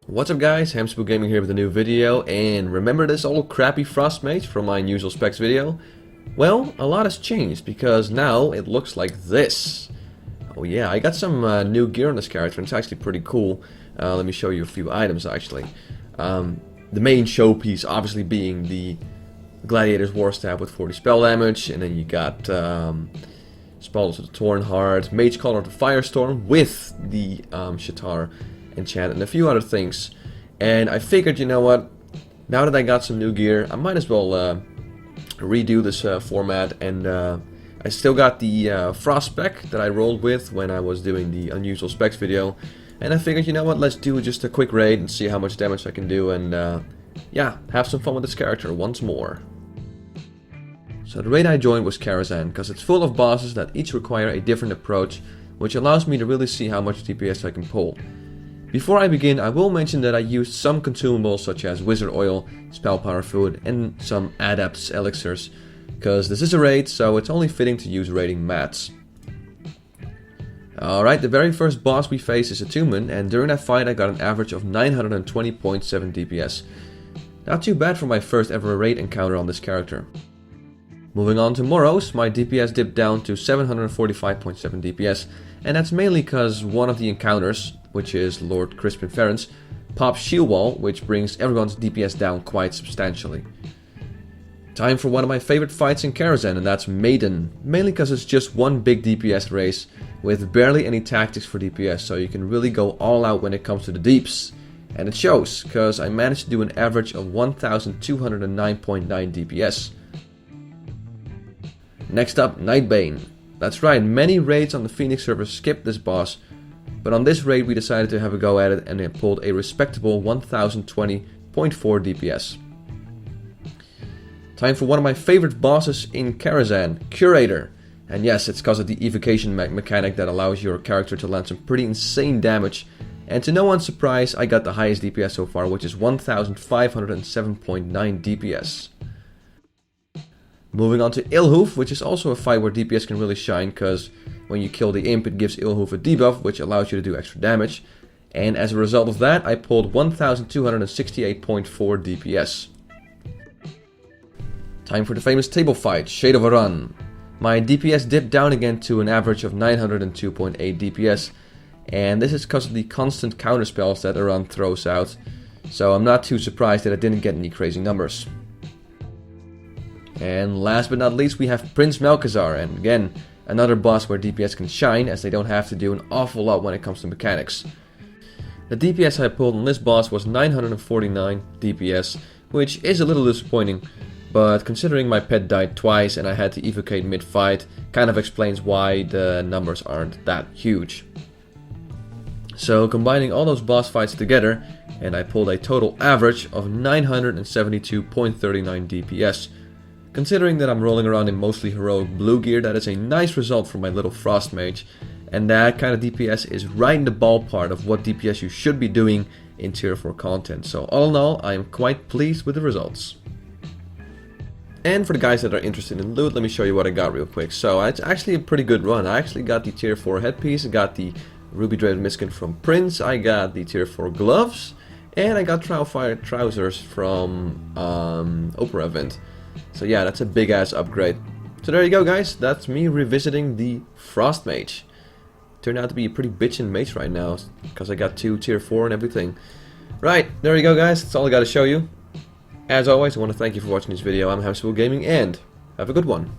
What's up guys, Hamsterwheel Gaming here with a new video, and remember this old crappy Frost Mage from my unusual specs video? Well, a lot has changed because now it looks like this. Oh yeah, I got some new gear on this character and it's actually pretty cool. Let me show you a few items actually. The main showpiece obviously being the Gladiator's War Staff with 40 spell damage, and then you got Spalders of the Torn Heart, Mage Collar of the Firestorm with the Shatar enchant and a few other things. And I figured, you know what, now that I got some new gear, I might as well redo this format. And I still got the Frost spec that I rolled with when I was doing the unusual specs video, and I figured, you know what, let's do just a quick raid and see how much damage I can do, and yeah, have some fun with this character once more. So the raid I joined was Aran, because it's full of bosses that each require a different approach, which allows me to really see how much DPS I can pull. Before I begin, I will mention that I used some consumables such as wizard oil, spell power food, and some adepts elixirs, because this is a raid, so it's only fitting to use raiding mats. Alright, the very first boss we face is Attunement, and during that fight I got an average of 920.7 DPS. Not too bad for my first ever raid encounter on this character. Moving on to Moros, my DPS dipped down to 745.7 DPS, and that's mainly because one of the encounters, which is Lord Crispin Ference, pops Shield Wall, which brings everyone's DPS down quite substantially. Time for one of my favorite fights in Aran, and that's Maiden, mainly because it's just one big DPS race with barely any tactics for DPS, so you can really go all out when it comes to the deeps. And it shows, because I managed to do an average of 1209.9 DPS. Next up, Nightbane. That's right, many raids on the Phoenix server skip this boss, but on this raid we decided to have a go at it and it pulled a respectable 1020.4 DPS. Time for one of my favorite bosses in Aran, Curator. And yes, it's because of the evocation mechanic that allows your character to land some pretty insane damage. And to no one's surprise, I got the highest DPS so far, which is 1507.9 DPS. Moving on to Illhoof, which is also a fight where DPS can really shine, because when you kill the imp it gives Illhoof a debuff, which allows you to do extra damage. And as a result of that, I pulled 1268.4 DPS. Time for the famous table fight, Shade of Aran. My DPS dipped down again to an average of 902.8 DPS, and this is because of the constant counterspells that Aran throws out, so I'm not too surprised that I didn't get any crazy numbers. And last but not least, we have Prince Malchezaar, and again, another boss where DPS can shine, as they don't have to do an awful lot when it comes to mechanics. The DPS I pulled on this boss was 949 DPS, which is a little disappointing, but considering my pet died twice and I had to evocate mid-fight, kind of explains why the numbers aren't that huge. So combining all those boss fights together, and I pulled a total average of 972.39 DPS. Considering that I'm rolling around in mostly heroic blue gear, that is a nice result for my little Frost Mage, and that kind of DPS is right in the ballpark of what DPS you should be doing in tier 4 content. So all in all, I am quite pleased with the results. And for the guys that are interested in loot, let me show you what I got real quick. So it's actually a pretty good run. I actually got the tier 4 headpiece, I got the Ruby Dreaded Miskin from Prince, I got the tier 4 gloves, and I got Trialfire trousers from Opera event. So yeah, that's a big ass upgrade. So there you go guys, that's me revisiting the Frost Mage. Turned out to be a pretty bitchin' mage right now, because I got 2 tier 4 and everything. Right, there you go guys, that's all I gotta show you. As always, I want to thank you for watching this video. I'm Hamsterwheel Gaming, and have a good one.